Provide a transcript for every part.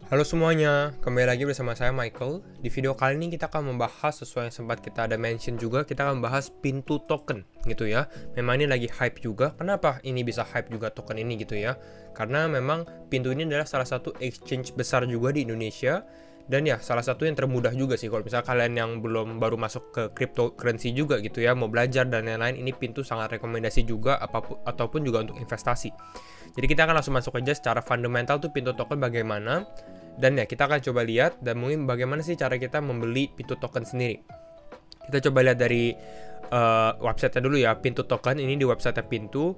Halo semuanya, kembali lagi bersama saya Michael. Di video kali ini kita akan membahas sesuai yang sempat kita ada mention juga, kita akan membahas pintu token gitu ya. Memang ini lagi hype juga. Kenapa ini bisa hype juga token ini gitu ya? Karena memang pintu ini adalah salah satu exchange besar juga di Indonesia. Dan ya salah satu yang termudah juga sih kalau misalnya kalian yang belum baru masuk ke cryptocurrency juga gitu ya, mau belajar dan lain-lain, ini pintu sangat rekomendasi juga ataupun juga untuk investasi. Jadi kita akan langsung masuk aja secara fundamental tuh pintu token bagaimana. Dan ya kita akan coba lihat dan mungkin bagaimana sih cara kita membeli pintu token sendiri. Kita coba lihat dari website-nya dulu ya. Pintu token ini di website Pintu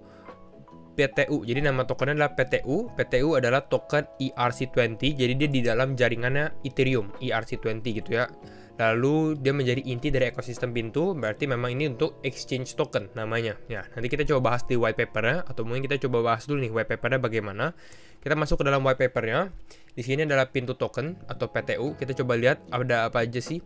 PTU. Jadi nama tokennya adalah PTU. PTU adalah token ERC20. Jadi dia di dalam jaringannya Ethereum ERC20 gitu ya. Lalu dia menjadi inti dari ekosistem pintu. Berarti memang ini untuk exchange token namanya. Ya, nanti kita coba bahas di white papernya, atau mungkin kita coba bahas dulu nih white papernya bagaimana. Kita masuk ke dalam white papernya. Di sini adalah pintu token atau PTU. Kita coba lihat ada apa aja sih.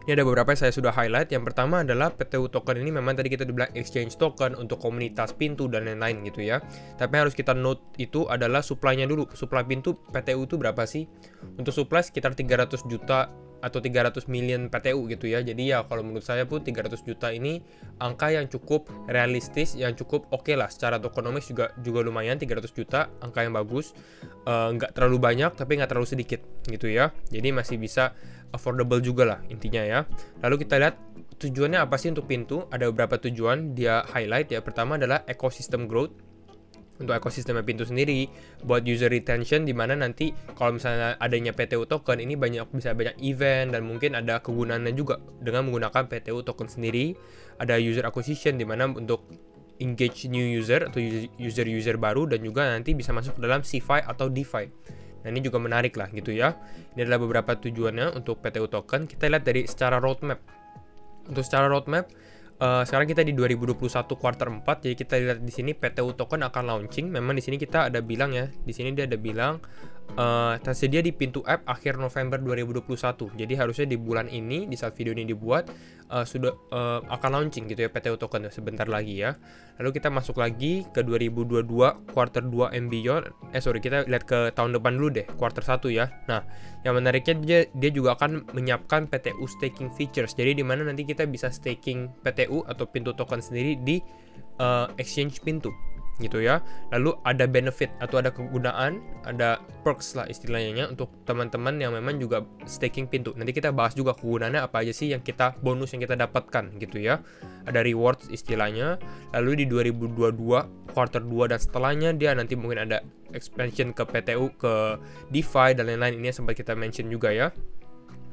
Ini ada beberapa yang saya sudah highlight. Yang pertama adalah PTU token ini memang tadi kita bilang exchange token untuk komunitas pintu dan lain-lain gitu ya. Tapi harus kita note itu adalah supply-nya dulu. Supply pintu PTU itu berapa sih? Untuk supply sekitar 300 juta atau 300 million PTU gitu ya. Jadi ya kalau menurut saya pun 300 juta ini angka yang cukup realistis, yang cukup oke lah. Secara tokenomics juga lumayan, 300 juta, angka yang bagus. Nggak terlalu banyak tapi nggak terlalu sedikit gitu ya. Jadi masih bisa affordable juga lah intinya ya. Lalu kita lihat tujuannya apa sih untuk pintu. Ada beberapa tujuan dia highlight ya. Pertama adalah ecosystem growth. Untuk ekosistem pintu sendiri, buat user retention, di mana nanti kalau misalnya adanya PTU token ini bisa banyak event dan mungkin ada kegunaannya juga dengan menggunakan PTU token sendiri. Ada user acquisition di mana untuk engage new user atau user baru, dan juga nanti bisa masuk ke dalam CeFi atau DeFi. Nah ini juga menarik lah gitu ya. Ini adalah beberapa tujuannya untuk PTU token. Kita lihat dari secara roadmap. Untuk secara roadmap, sekarang kita di 2021 quarter 4, jadi kita lihat di sini PTU token akan launching. Memang di sini kita ada bilang ya, di sini dia ada bilang tersedia di pintu app akhir November 2021. Jadi harusnya di bulan ini, di saat video ini dibuat, sudah akan launching gitu ya PTU token sebentar lagi ya. Lalu kita masuk lagi ke 2022 quarter 2 and beyond. Kita lihat ke tahun depan dulu deh, quarter 1 ya. Nah, yang menariknya dia juga akan menyiapkan PTU staking features. Jadi di mana nanti kita bisa staking PTU atau pintu token sendiri di exchange pintu gitu ya. Lalu ada benefit atau ada kegunaan, ada perks lah istilahnya untuk teman-teman yang memang juga staking pintu. Nanti kita bahas juga kegunaannya apa aja sih, yang bonus yang kita dapatkan gitu ya. Ada rewards istilahnya. Lalu di 2022 quarter 2 dan setelahnya dia nanti mungkin ada expansion ke PTU, ke DeFi dan lain-lain. Ini sempat kita mention juga ya.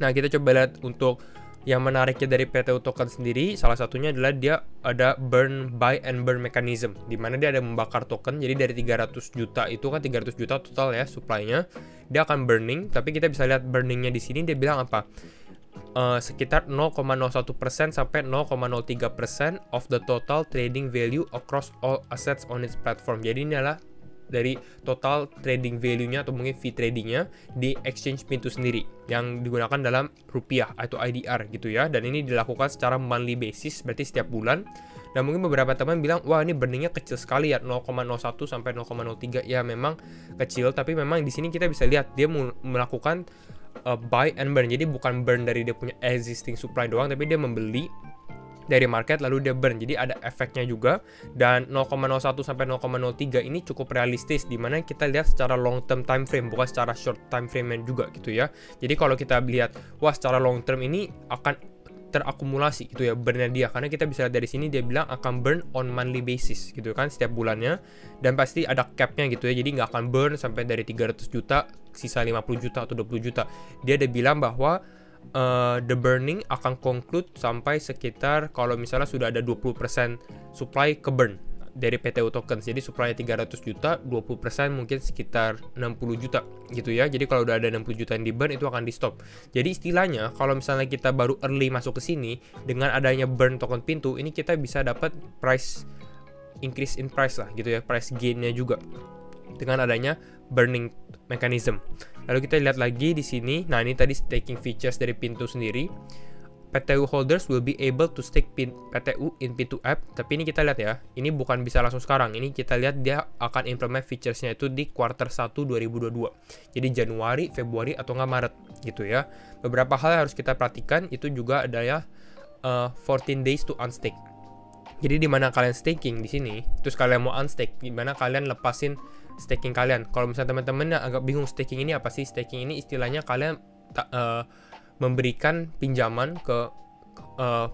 Nah, kita coba lihat untuk yang menariknya dari PTU token sendiri, salah satunya adalah dia ada buy and burn mechanism, di mana dia ada membakar token. Jadi dari 300 juta itu kan 300 juta total ya supply-nya, dia akan burning. Tapi kita bisa lihat burningnya di sini dia bilang apa? Sekitar 0,01% sampai 0,03% of the total trading value across all assets on its platform. Jadi ini adalah dari total trading value-nya atau mungkin fee trading-nya di exchange pintu sendiri yang digunakan dalam rupiah atau IDR gitu ya. Dan ini dilakukan secara monthly basis, berarti setiap bulan. Dan mungkin beberapa teman bilang, wah ini burningnya kecil sekali ya, 0,01 sampai 0,03. Ya memang kecil, tapi memang di sini kita bisa lihat dia melakukan buy and burn. Jadi bukan burn dari dia punya existing supply doang, tapi dia membeli dari market lalu dia burn. Jadi ada efeknya juga. Dan 0,01 sampai 0,03 ini cukup realistis, dimana kita lihat secara long term time frame, bukan secara short time frame juga gitu ya. Jadi kalau kita lihat, wah secara long term ini akan terakumulasi gitu ya burnnya dia, karena kita bisa lihat dari sini dia bilang akan burn on monthly basis gitu kan, setiap bulannya. Dan pasti ada capnya gitu ya, jadi nggak akan burn sampai dari 300 juta sisa 50 juta atau 20 juta. Dia ada bilang bahwa the burning akan conclude sampai sekitar kalau misalnya sudah ada 20% supply ke burn dari PTU tokens. Jadi supply 300 juta, 20% mungkin sekitar 60 juta gitu ya. Jadi kalau udah ada 60 juta yang di burn, itu akan di stop. Jadi istilahnya kalau misalnya kita baru early masuk ke sini, dengan adanya burn token pintu ini kita bisa dapat price increase in price lah gitu ya, price gain-nya juga dengan adanya burning mechanism. Lalu kita lihat lagi di sini. Nah, ini tadi staking features dari pintu sendiri. PTU holders will be able to stake PTU in Pintu app. Tapi ini kita lihat ya, ini bukan bisa langsung sekarang. Ini kita lihat dia akan implement featuresnya itu di quarter 1 2022. Jadi Januari, Februari, atau nggak Maret gitu ya. Beberapa hal yang harus kita perhatikan itu juga ada ya 14 days to unstake. Jadi di mana kalian staking di sini, terus kalian mau unstake, di mana kalian lepasin staking kalian. Kalau misalnya teman-teman yang agak bingung staking ini apa sih? Staking ini istilahnya kalian memberikan pinjaman ke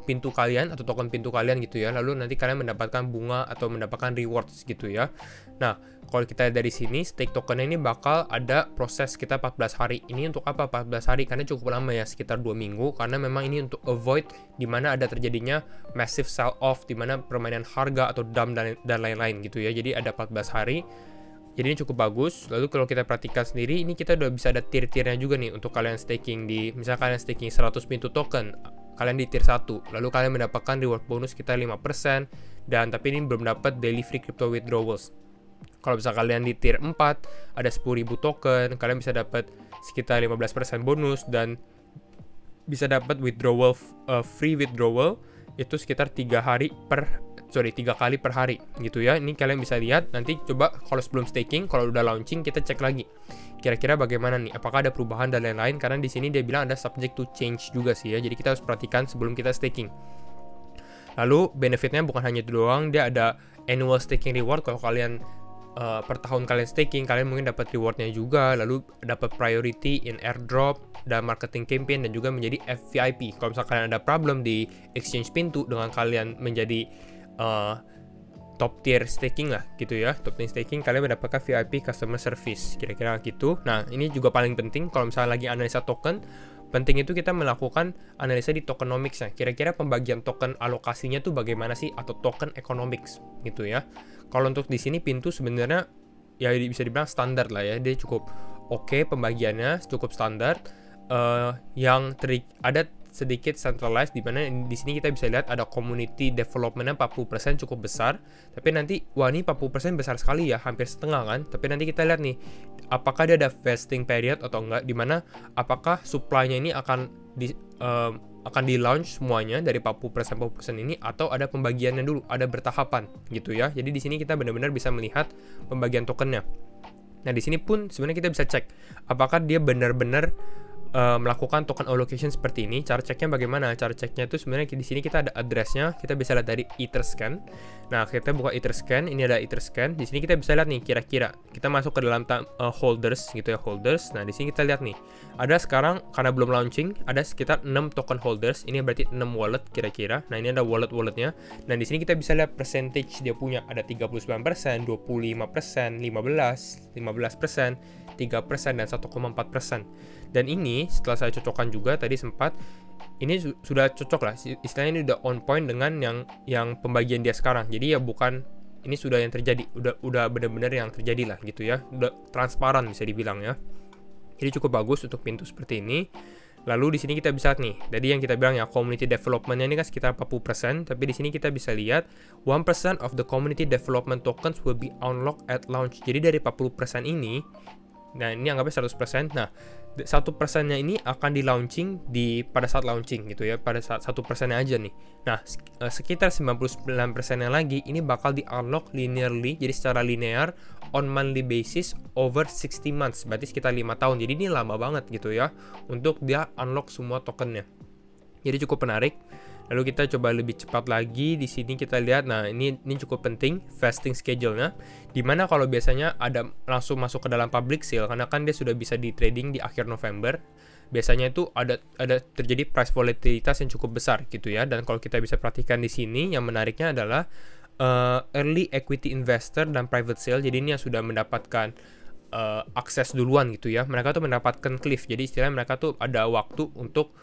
pintu kalian atau token pintu kalian gitu ya, lalu nanti kalian mendapatkan bunga atau mendapatkan rewards gitu ya. Nah, kalau kita dari sini stake token ini bakal ada proses kita 14 hari. Ini untuk apa 14 hari? Karena cukup lama ya, sekitar 2 minggu, karena memang ini untuk avoid dimana ada terjadinya massive sell off, dimana permainan harga atau dump dan lain-lain gitu ya. Jadi ada 14 hari. Jadi ini cukup bagus. Lalu kalau kita perhatikan sendiri, ini kita udah bisa ada tier-tiernya juga nih untuk kalian staking di, misalnya kalian staking 100 pintu token, kalian di tier 1, lalu kalian mendapatkan reward bonus sekitar 5%, dan tapi ini belum dapat daily free crypto withdrawals. Kalau misalnya kalian di tier 4, ada 10.000 token, kalian bisa dapat sekitar 15% bonus, dan bisa dapat withdrawal, free withdrawal, itu sekitar 3 kali per hari gitu ya. Ini kalian bisa lihat nanti, coba kalau sebelum staking, kalau udah launching kita cek lagi kira-kira bagaimana nih, apakah ada perubahan dan lain-lain, karena di sini dia bilang ada subject to change juga sih ya. Jadi kita harus perhatikan sebelum kita staking. Lalu benefitnya bukan hanya itu doang, dia ada annual staking reward. Kalau kalian per tahun kalian staking, kalian mungkin dapat rewardnya juga, lalu dapat priority in airdrop dan marketing campaign, dan juga menjadi FVIP. Kalau misalkan kalian ada problem di exchange pintu dengan kalian menjadi top tier staking lah gitu ya, top tier staking, kalian mendapatkan VIP customer service kira-kira gitu. Nah, ini juga paling penting kalau misalnya lagi analisa token, penting itu kita melakukan analisa di tokenomics nya, kira-kira pembagian token alokasinya tuh bagaimana sih, atau token economics gitu ya. Kalau untuk di sini pintu sebenarnya ya bisa dibilang standar lah ya, dia cukup oke, pembagiannya cukup standar. Yang ada sedikit centralized, di mana di sini kita bisa lihat ada community development-nya 40% cukup besar. Tapi nanti, wah ini 40% besar sekali ya, hampir setengah kan. Tapi nanti kita lihat nih, apakah dia ada vesting period atau enggak, di mana apakah supply-nya ini akan di launch semuanya dari 40% ini, atau ada pembagiannya dulu, ada bertahapan gitu ya. Jadi di sini kita benar-benar bisa melihat pembagian tokennya. Nah, di sini pun sebenarnya kita bisa cek apakah dia benar-benar melakukan token allocation seperti ini. Cara ceknya bagaimana? Cara ceknya itu sebenarnya di sini kita ada addressnya, kita bisa lihat dari Etherscan. Nah, kita buka Etherscan, ini ada Etherscan. Di sini kita bisa lihat nih, kira-kira kita masuk ke dalam holders gitu ya, holders. Nah, di sini kita lihat nih, ada sekarang karena belum launching, ada sekitar 6 token holders. Ini berarti 6 wallet kira-kira. Nah, ini ada walletnya. Nah, di sini kita bisa lihat percentage dia punya, ada 39%, 25%, 15%, 3%, dan 1,4%. Dan ini setelah saya cocokkan juga tadi sempat, ini sudah cocok lah, istilahnya ini udah on point dengan yang pembagian dia sekarang. Jadi ya bukan, ini sudah yang terjadi, udah benar-benar yang terjadi lah gitu ya, udah transparan bisa dibilang ya. Jadi cukup bagus untuk pintu seperti ini. Lalu di sini kita bisa lihat nih, tadi yang kita bilang ya, community development-nya ini kan sekitar 40%, tapi di sini kita bisa lihat 1% of the community development tokens will be unlocked at launch. Jadi dari 40% ini, nah ini anggapnya 100%. Nah, 1%-nya ini akan di launching pada saat launching gitu ya, pada saat 1%-nya aja nih. Nah, sekitar 99%-nya lagi ini bakal di unlock linearly, jadi secara linear on monthly basis over 60 months, berarti sekitar 5 tahun. Jadi ini lama banget gitu ya untuk dia unlock semua tokennya. Jadi cukup menarik. Lalu kita coba lebih cepat lagi, di sini kita lihat, nah ini cukup penting vesting schedule-nya, dimana kalau biasanya ada langsung masuk ke dalam public sale, karena kan dia sudah bisa di trading di akhir November, biasanya itu ada terjadi price volatilitas yang cukup besar gitu ya. Dan kalau kita bisa perhatikan di sini, yang menariknya adalah early equity investor dan private sale. Jadi ini yang sudah mendapatkan akses duluan gitu ya, mereka tuh mendapatkan cliff, jadi istilahnya mereka tuh ada waktu untuk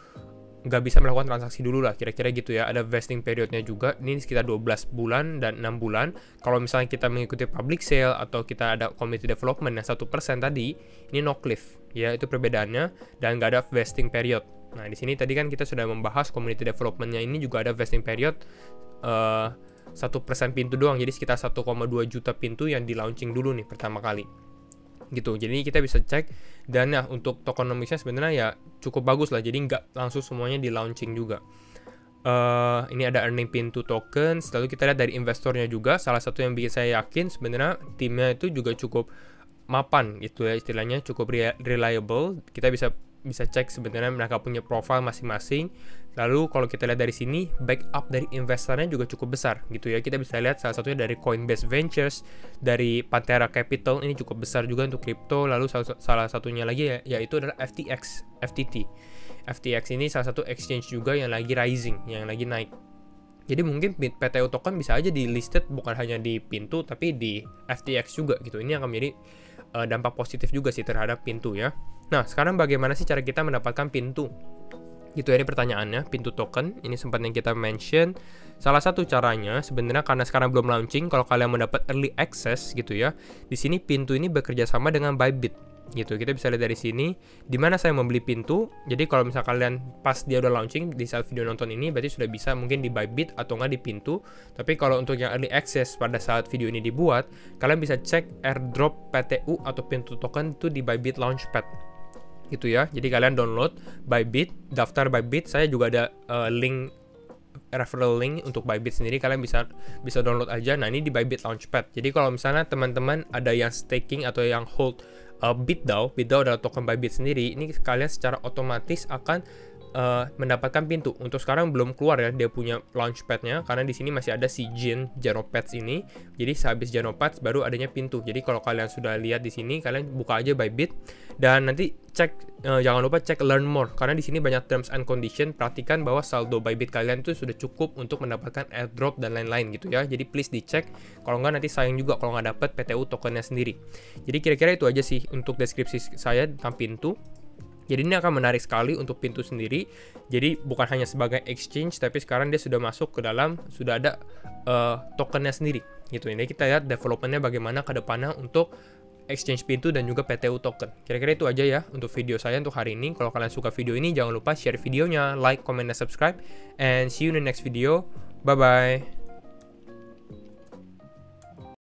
nggak bisa melakukan transaksi dulu lah, kira-kira gitu ya. Ada vesting periodnya juga, ini sekitar 12 bulan dan 6 bulan. Kalau misalnya kita mengikuti public sale atau kita ada community development yang 1% tadi, ini no cliff ya, itu perbedaannya, dan nggak ada vesting period. Nah, di sini tadi kan kita sudah membahas community development-nya, ini juga ada vesting period 1% pintu doang, jadi sekitar 1,2 juta pintu yang di launching dulu nih pertama kali. gitu. Jadi kita bisa cek, dan ya untuk tokenomicsnya sebenarnya ya cukup bagus lah, jadi nggak langsung semuanya di launching juga. Ini ada earning Pintu tokens, lalu kita lihat dari investornya juga. Salah satu yang bikin saya yakin sebenarnya timnya itu juga cukup mapan gitu ya, istilahnya cukup reliable. Kita bisa cek sebenarnya mereka punya profile masing-masing. Lalu kalau kita lihat dari sini, backup dari investornya juga cukup besar gitu ya. Kita bisa lihat salah satunya dari Coinbase Ventures, dari Pantera Capital, ini cukup besar juga untuk kripto. Lalu salah satunya lagi yaitu adalah FTT. FTX ini salah satu exchange juga yang lagi rising, yang lagi naik. Jadi mungkin PTU token bisa aja di listed bukan hanya di Pintu tapi di FTX juga gitu. Ini akan menjadi dampak positif juga sih terhadap Pintu ya. Nah, sekarang bagaimana sih cara kita mendapatkan Pintu? Gitu ya, ini pertanyaannya, Pintu token. Ini sempat yang kita mention. Salah satu caranya sebenarnya karena sekarang belum launching, kalau kalian mendapat early access gitu ya. Di sini Pintu ini bekerja sama dengan Bybit gitu. Kita bisa lihat dari sini di mana saya membeli Pintu. Jadi kalau misalnya kalian pas dia udah launching di saat video nonton ini, berarti sudah bisa mungkin di Bybit atau nggak di Pintu. Tapi kalau untuk yang early access pada saat video ini dibuat, kalian bisa cek airdrop PTU atau Pintu token itu di Bybit Launchpad gitu ya. Jadi kalian download Bybit, daftar Bybit. Saya juga ada link, referral link untuk Bybit sendiri, kalian bisa download aja. Nah, ini di Bybit Launchpad. Jadi kalau misalnya teman-teman ada yang staking atau yang hold BitDAO adalah token Bybit sendiri, ini kalian secara otomatis akan mendapatkan Pintu. Untuk sekarang belum keluar ya dia punya launchpad-nya, karena di sini masih ada si Genopads ini. Jadi sehabis Genopads baru adanya Pintu. Jadi kalau kalian sudah lihat di sini, kalian buka aja Bybit dan nanti cek, jangan lupa cek learn more, karena di sini banyak terms and condition. Perhatikan bahwa saldo Bybit kalian itu sudah cukup untuk mendapatkan airdrop dan lain-lain gitu ya. Jadi please dicek, kalau nggak nanti sayang juga kalau nggak dapet PTU tokennya sendiri. Jadi kira-kira itu aja sih untuk deskripsi saya tentang Pintu. Jadi ini akan menarik sekali untuk Pintu sendiri. Jadi bukan hanya sebagai exchange, tapi sekarang dia sudah masuk ke dalam, sudah ada tokennya sendiri gitu. Ini kita lihat developmentnya bagaimana ke depannya untuk exchange Pintu dan juga PTU token. Kira-kira itu aja ya untuk video saya untuk hari ini. Kalau kalian suka video ini, jangan lupa share videonya, like, comment, dan subscribe. And see you in the next video. Bye-bye.